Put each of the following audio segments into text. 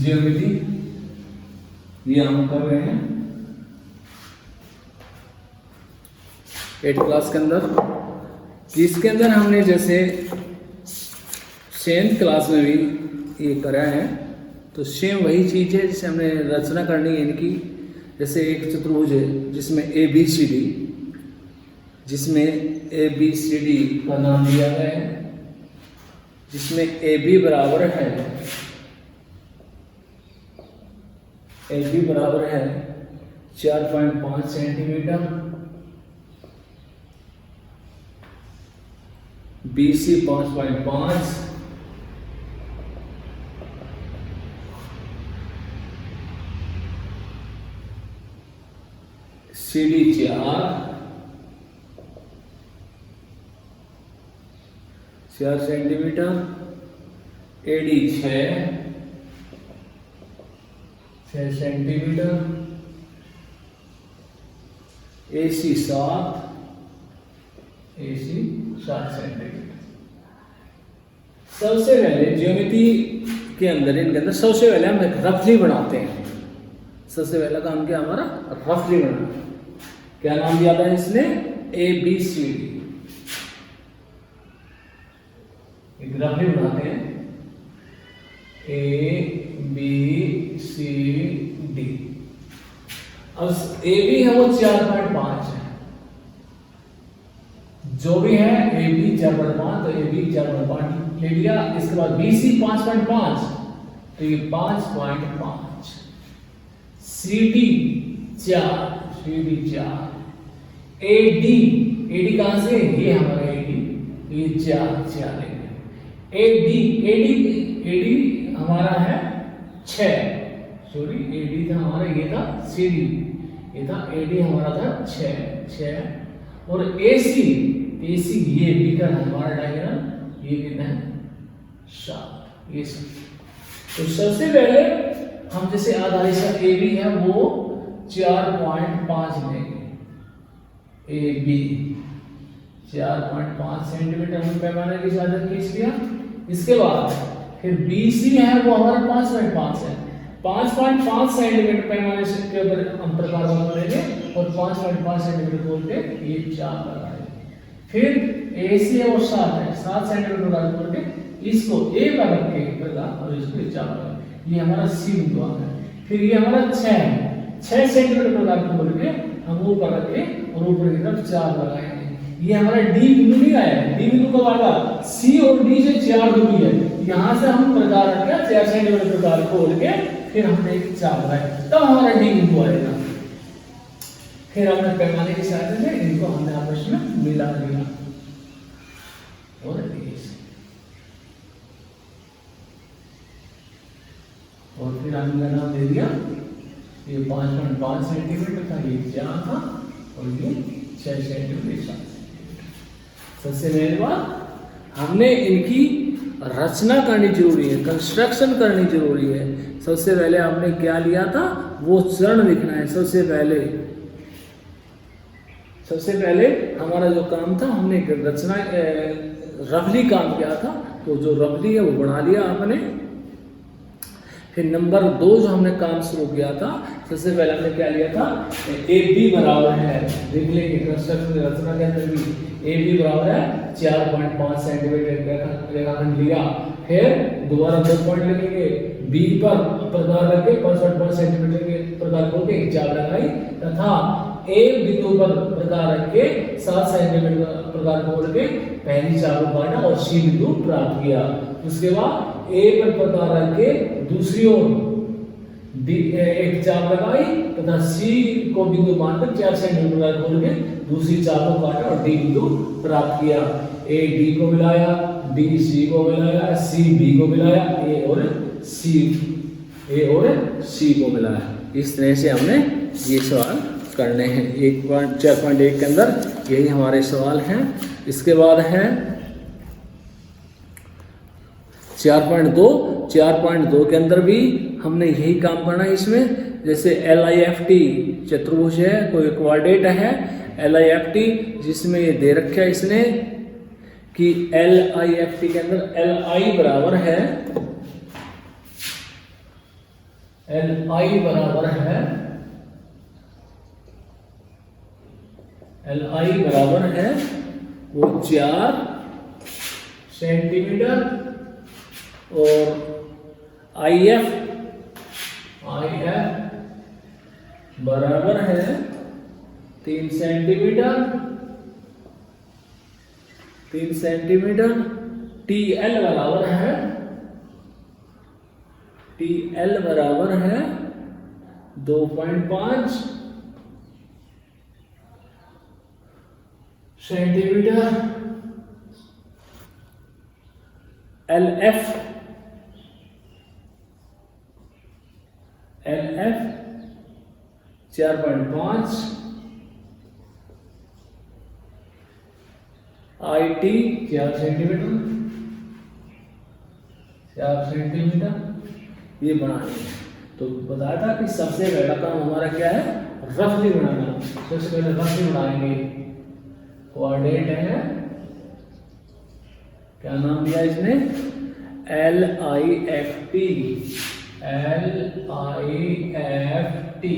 Geometry ये हम कर रहे हैं 8 क्लास के अंदर, जिसके अंदर हमने जैसे 7th क्लास में भी ये करा है। तो सेम वही चीज़ है जिसे हमने रचना करनी है इनकी। जैसे एक चतुर्भुज है जिसमें ABCD, जिसमें ABCD का नाम दिया गया है, जिसमें AB बराबर है 4.5 centimetre, BC 5.5, CD 4 centimetre, AD 6 centimetre, AC 7 centimetre. सबसे पहले ज्योमेट्री के अंदर इनके अंदर सबसे पहले हम रफली बनाते हैं। सबसे पहला काम क्या हमारा रफली बनाना। क्या नाम दिया था इसने? ABCD। एक रफली बनाते हैं ABCD। अब AB है वो 4.5 है, जो भी है AB 4.5, तो AB 4.5 ले लिया। इसके बाद BC 5.5, तो ये 5.5, CD 4, AD कहां से? ये हमारा AD, ये 4 लेंगे। AD हमारा है 6, सॉरी AD था हमारा, ये था CD, ये था AD हमारा था 6। और AC ये भी का हमारा डायग्राम, ये कितना है 7। ये तो सबसे पहले हम जैसे आधा हिस्सा AB है वो 4.5 लेंगे। AB 4.5 सेंटीमीटर हम पैमाने की साधन खींच लिया। इसके बाद फिर BC है वो हमारा 5.5 है। 5.5 सेंटीमीटर पैमाने से के ऊपर हम प्रकार बनाएंगे और 5.5 सेंटीमीटर बोल के ये 4 लगाएंगे। फिर AC है वो 7 है, 7 सेंटीमीटर प्रकार करके इसको A पर रख के प्रकार और इसको 4 लगाएंगे। ये हमारा C बिंदु आ गया। फिर ये हमारा 6 सेंटीमीटर प्रकार बोल के हम ऊपर रख के और ऊपर की तरफ 4 लगाएंगे। ये हमारा D बिंदु नहीं आया, D बिंदु कब आएगा? C और D से 4 दूरी है, यहाँ से हम प्रकार रख के 4 सेंटीमीटर प्रकार खोल के फिर हमने 4 लगाए, तब हमारा D बिंदु आएगा। फिर हमने पैमाने की सहायता से इनको हमने आपस में मिला दिया और फिर हमने नाम दे दिया, ये 5.5 सेंटीमीटर था, ये 4 था और ये 6 सेंटीमीटर। सबसे पहली बात हमने इनकी रचना करनी जरूरी है, कंस्ट्रक्शन करनी जरूरी है। सबसे पहले हमने क्या लिया था वो चरण लिखना है। सबसे पहले हमारा जो काम था हमने रचना रफली काम किया था, तो जो रफली है वो बना लिया आपने। फिर नंबर 2 जो हमने काम शुरू किया था, सबसे पहले हमने क्या लिया था? AB बराबर है, देख लेंगे कंस्ट्रक्शन रचना के अंदर भी AB बराबर है 4.5 सेंटीमीटर रेखाखंड लिया। फिर दोबारा 2 पॉइंट लिखेंगे, B पर प्रकार करके 5.5 सेंटीमीटर के प्रकार को के 4 लगाई तथा A बिंदु पर प्रकार रख के 7 सेंटीमीटर प्रकार खोल के पहली 4 को काटा और C बिंदु प्राप्त किया। उसके बाद A पर प्रकार रख के दूसरी ओर एक 4 लगाई तथा C को बिंदु मानकर 4 सेंटीमीटर खोल के दूसरी 4 को काटा और D बिंदु प्राप्त किया। A D को मिलाया, D C को मिलाया, C B को मिलाया, A और C को मिलाया। इस तरह से हमने ये सवाल करने हैं। 4.1 के अंदर यही हमारे सवाल हैं। इसके बाद है 4.2 के अंदर भी हमने यही काम करना है। इसमें जैसे LIFT चतुर्भुज है, कोई क्वाड्रेट है LIFT, जिसमें ये दे रखा है इसने कि LIFT के अंदर LI बराबर है एल आई बराबर है, एल आई बराबर है वो 4 सेंटीमीटर, और आई एफ बराबर है 3 सेंटीमीटर, 3 सेंटीमीटर। टी एल बराबर है, टी एल बराबर है 2.5 centimetre. L F 4.5, I T 4 centimetre, 4 centimetre. ये बनानी है। तो बताया था कि सबसे पहला काम हमारा क्या है, रफली बनाना। सबसे पहले रफली बनाएंगे। कोऑर्डिनेट है, क्या नाम दिया इसने, L I F T, L I F T.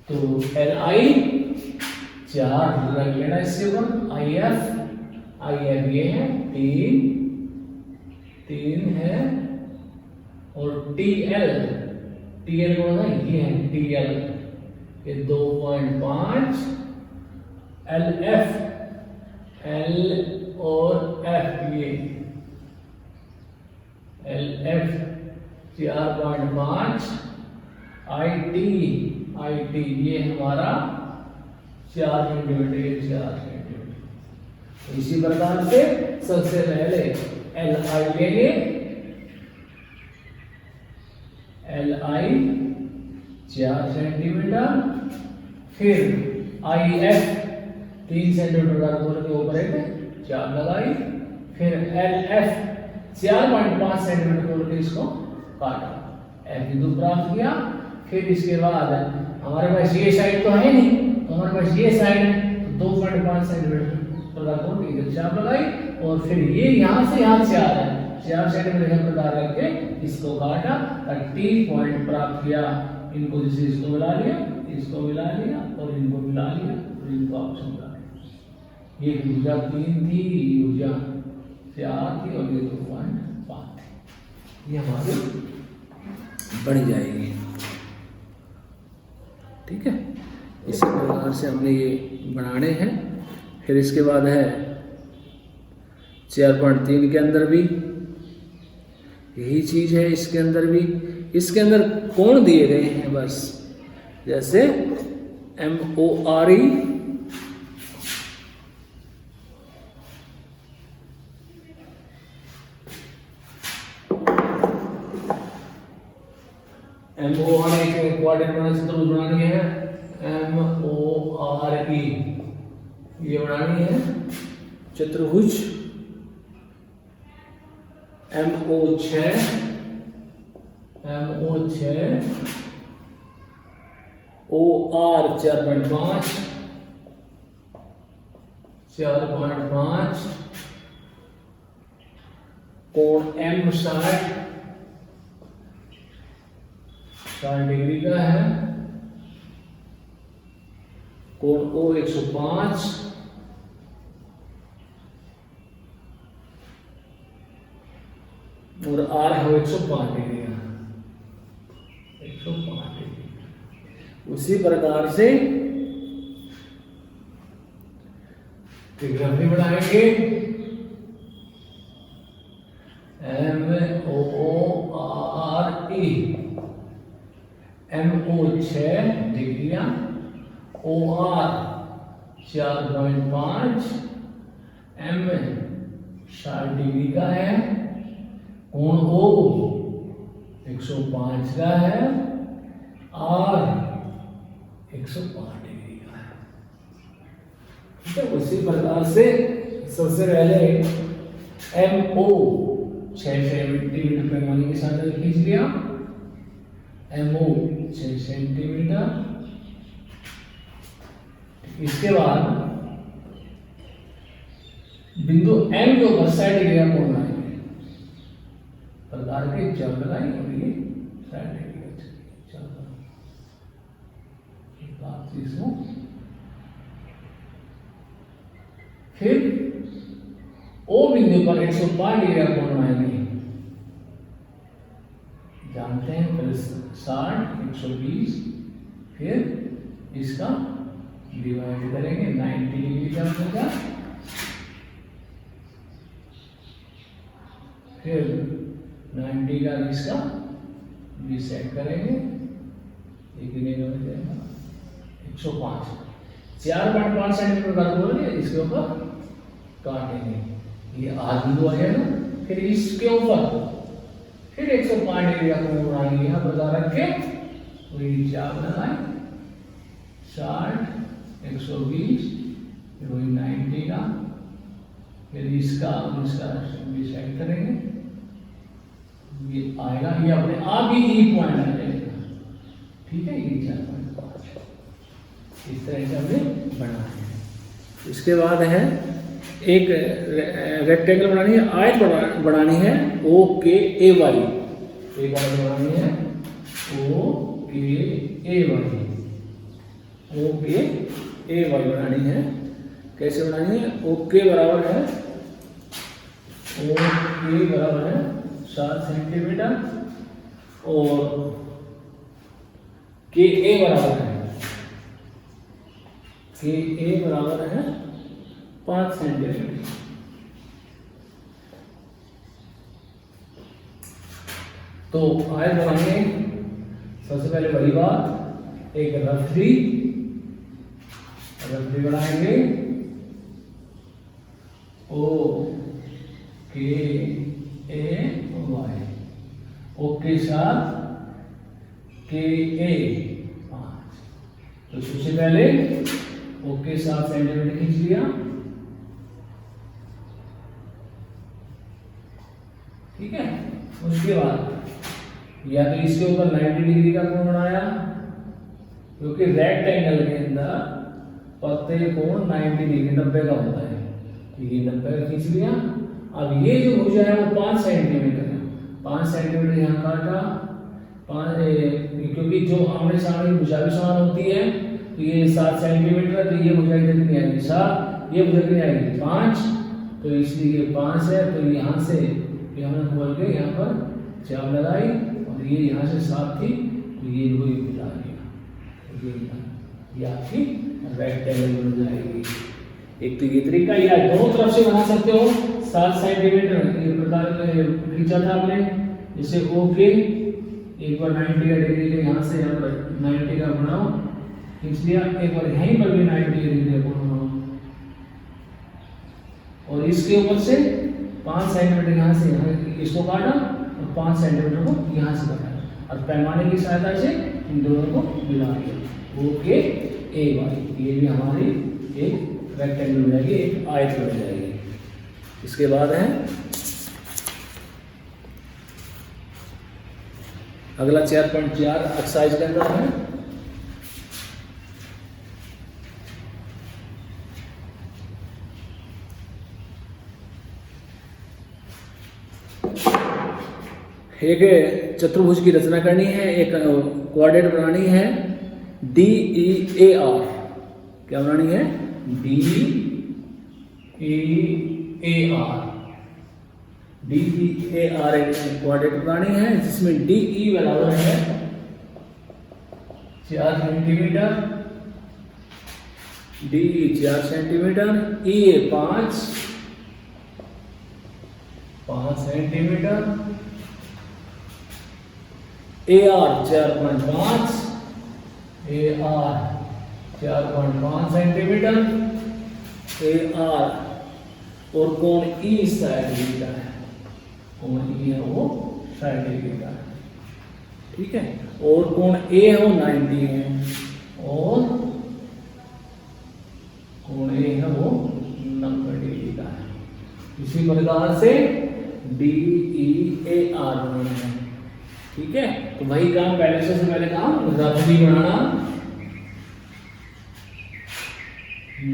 तो एल आई 4 रख लेना इससे ऊपर, आई एफ ये है 3 है, और टी एल कौन है, ये है टी एल, ये 2.5। एल एफ, एल और एफ, ये एल एफ 4.5, आई टी ये हमारा 4 सेंटीमीटर, ये 4 सेंटीमीटर। तो इसी प्रकार से सबसे पहले एल आई लेंगे, एल आई 4 सेंटीमीटर, फिर आई एफ 3 सेंटीमीटर दोनों के ऊपर एक 4 लगाई, फिर एल एफ 4.5 सेंटीमीटर दोनों के इसको काटा, एफ बिंदु प्राप्त किया। फिर इसके बाद हमारे पास ये साइड तो है नहीं, तो हमारे पास ये साइड है, तो 2.5 सेंटीमीटर प्रकार चाप लगाई, और फिर ये यहाँ से यहाँ 4 है, 4 सेंटीमीटर प्रकार करके इसको काटा, 30 पॉइंट प्राप्त किया। इनको जैसे इसको मिला लिया, इसको मिला लिया, और इनको मिला लिया, और इनको आपस में मिला लिया। ये भुजा 3 थी, भुजा 4 थी, और ये 2.5 थी। ये हमारी बढ़ जाएगी। ठीक है, इसी प्रकार से हमने ये बनाने हैं। फिर इसके बाद है 4.3 के अंदर भी यही चीज है, इसके अंदर भी, इसके अंदर कोण दिए गए हैं बस, जैसे MORE, के क्वाड्रेंट बनाने से चतुर्भुज बनानी है, MORE ये बनानी है चतुर्भुज। MO6 OR 4.5 कोण M 60 डिग्री का है, कोण O 105, और R है 105 डिग्री, 105 डिग्री। उसी प्रकार से त्रिग्राफी बढ़ाएंगे, MO 6 डिग्रियां, OR 4.5, M 60 डिग्री का है, कोण O 105 का है, R 105 डिग्री का है। ठीक है, उसी प्रकार से सबसे पहले MO 6 सेंटीमीटर पैमाने के साथ खींच लिया, MO 6 सेंटीमीटर। इसके बाद बिंदु M के ऊपर 60 डिग्री का कोण बनाएंगे, प्रकार के चाप लगाएंगे, और ये 60 डिग्री का 3200। फिर ओ बिंदु पर 105 डिग्री का कोण बनाएंगे, जानते हैं, पहले 60 120, फिर इसका डिवाइड करेंगे 90 डिग्री का होगा, फिर 90 का इसका भी सेट करेंगे, एक हो जाएगा 105, 4.5 सेंटीमीटर का बोलेंगे, इसके ऊपर काटेंगे, ये आधा बिंदु आ जाएगा। फिर इसके ऊपर फिर 105 डिग्री का कोण बनाएंगे, यहाँ बता रखे वही 4 लगाए, 60 120, फिर वही 90 का, फिर इसका भी सेट करेंगे, ये आएगा, ये अपने आप ही ई पॉइंट आ जाएगा, ठीक है, ये 4.5 इस तरह से हमें बनाना है। इसके बाद है एक रेक्टेंगल बनानी है, आयत बनानी है, ओ के ए वाई, एक आयत बनानी है ओ के ए वाई, ओ के ए वाई बनानी है। कैसे बनानी है? ओ के बराबर है, ओ के बराबर है 7 सेंटीमीटर और के ए बराबर है, के ए बराबर है 5 सेंटीमीटर। तो आयत बनाएंगे, सबसे पहले वही बात, एक रफली बनाएंगे, ओ के ए वाई, ओ के साथ के ए 5। तो सबसे पहले ओ के 7 सेंटीमीटर खींच लिया, ठीक है। उसके बाद या तो इसके ऊपर 90 डिग्री का कोण बनाया, क्योंकि रेक्टेंगल के अंदर प्रत्येक कोण 90 डिग्री 90 का होता है, तो ये 90 का खींच लिया। अब ये जो भुजा है वो 5 सेंटीमीटर है, 5 सेंटीमीटर यहाँ काटा, 5 क्योंकि जो आमने सामने भुजा भी समान होती है, तो ये 7 सेंटीमीटर है, तो ये भुजा कितनी आएगी 7, ये भुजा कितनी आएगी 5, तो इसलिए ये 5 है। तो यहाँ से हमने खोल के यहाँ पर 4 लगाई और ये यहाँ से 7 थी, तो ये वही मिला गया, ये आपकी रेक्टेंगल बन जाएगी। एक तो ये तरीका, या दोनों तरफ से बना सकते हो। 7 सेंटीमीटर ये प्रकार खींचा था आपने, जैसे ओ के एक बार 90 का डिग्री के यहाँ से यहाँ पर 90 का बनाओ, खींच लिया, एक बार यहीं पर भी 90 डिग्री का बनाओ, और इसके ऊपर से 5 सेंटीमीटर यहाँ से यहाँ इसको काटा और 5 सेंटीमीटर को यहाँ से काटा, और पैमाने की सहायता से इन दोनों को मिला दिया, ओ के ए वाई, ये भी हमारी एक रेक्टेंगल हो जाएगी, एक आयत हो जाएगी। इसके बाद है अगला 4.4 एक्सरसाइज के अंदर है एक चतुर्भुज की रचना करनी है, एक क्वाड्रेट बनानी है, डी ई ए आर, क्या बनानी है? D E A R, D E A R एक क्वाड्रेट बनानी है, जिसमें डी ई बराबर है 4 centimetre, D E 4 centimetre, E A 5 centimetre, A R 4.5, A R 4.5 centimetre, A R और कोण ई 60 डिग्री का है, कोण ई है वो 60 डिग्री का है, ठीक है, और कोण ए है वो 90 है, और कोण ए है वो 90 डिग्री का है। इसी प्रकार से डी ई ए आर बनाना है, ठीक है। तो वही काम पहले से पहले काम रफली बनाना,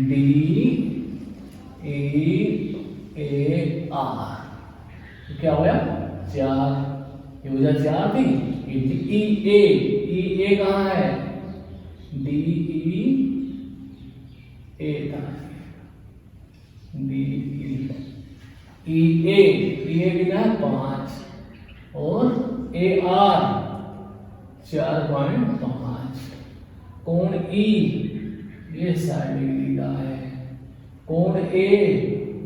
डी ए आर, तो क्या हो गया 4, ये वजह 4 थी, ई ए कहाँ है डी ई ए था, डी ई ए कितना है 5 और ए आर 4.5। कोण ई ये 60 डिग्री का है, कोण ए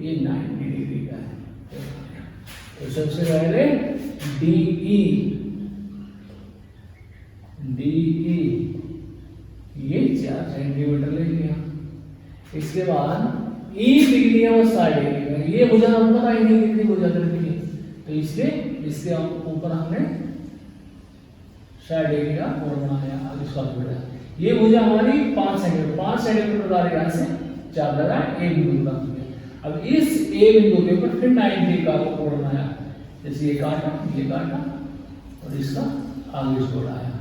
ये 90 डिग्री का है। तो सबसे पहले डीई ये 4 सेंटीमीटर ले लिया। इसके बाद ई डिग्री है वो 60 डिग्री का, ये भुजा हमको पता ही नहीं कितनी भुजा करती है, तो इसलिए इसके ऊपर हमने 60 डिग्री का कोण बनाया। अब इसका बढ़ा ये भुजा हमारी 5 सेंटीमीटर का यहाँ से 4 लगा ए बिंदु का। अब इस ए बिंदु के ऊपर फिर 90 का कोण बनाया, जैसे ये काटा और इसका आगे जोड़ाया।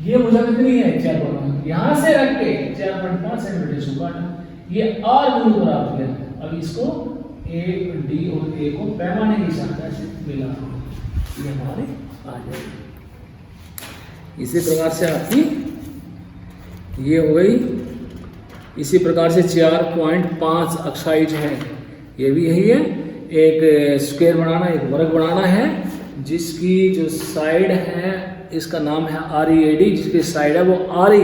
ये भुजा कितनी है 4, यहाँ से रख के 4.5 सेंटीमीटर इसको काटा, ये आर बिंदु प्राप्त किया। अब इसको ए डी और ए को पैमाने की सहायता से मिला, ये हमारे आ जाएगी। इसी प्रकार से आपकी ये हो गई। इसी प्रकार से 4.5 एक्सरसाइज है, ये भी यही है। एक स्क्वायर बनाना, एक वर्ग बनाना है, जिसकी जो साइड है इसका नाम है READ, जिसकी साइड है वो RE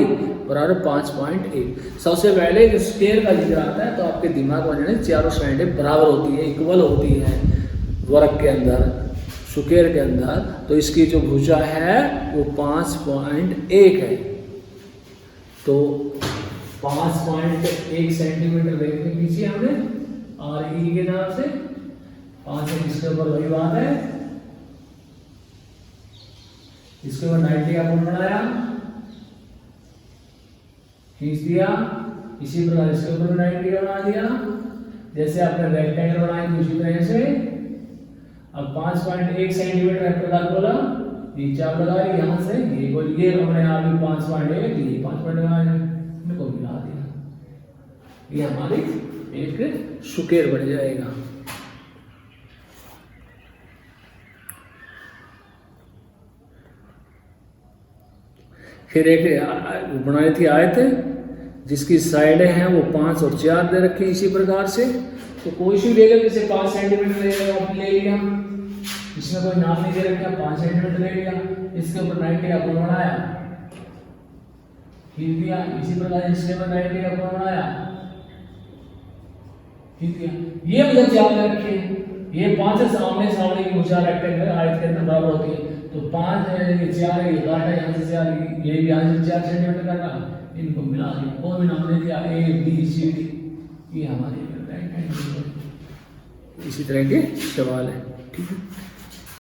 बराबर 5.1। सबसे पहले जो स्क्वायर का जिक्र आता है तो आपके दिमाग में जाने चारों साइडें बराबर होती है, इक्वल होती है वर्ग के अंदर, स्क्वायर के अंदर। तो इसकी जो भुजा है वो 5.1 है। तो 5.1 सेंटीमीटर देखने पीछे हमने RE के नाम से 5 इसके ऊपर वही बात है। इसके ऊपर 90 का कोण बनाया, खींच दिया। इसी प्रकार इसके ऊपर 90 का बना दिया, जैसे आपने रेक्टेंगल बनाया उसी तरह से। अब 5.1 सेंटीमीटर रेक्टेंगल बोला, ये चाप लगा ली यहाँ से, ये बोलिए हमने यहाँ भी 5.1, ये 5.1 को मिला दिया, ये हमारी एक स्क्वायर बन जाएगा। फिर एक बनाई थी आयत जिसकी साइडें हैं वो 5 और 4 दे रखी इसी प्रकार से। तो कोई सी लेगा, जैसे 5 सेंटीमीटर ले लिया, इसमें कोई नाम नहीं दे रखा, 5 सेंटीमीटर ले लिया, इसके ऊपर 90 का कोण बनाया, खींच दिया। इसी प्रकार इसके ऊपर 90 का कोण बनाया, खींच दिया। ये मुझे 4 दे रखे, ये 5 से सामने की भुजा रेक्टेंगल आयत के अंदर बराबर होती है। तो 5 ये 4 ये काटा यहाँ से 4, ये भी यहाँ से 4 सेंटीमीटर काटा, इनको मिला दिया, कोई भी नाम दे दिया ABCD, ये हमारे इसी तरह के सवाल है। ठीक है।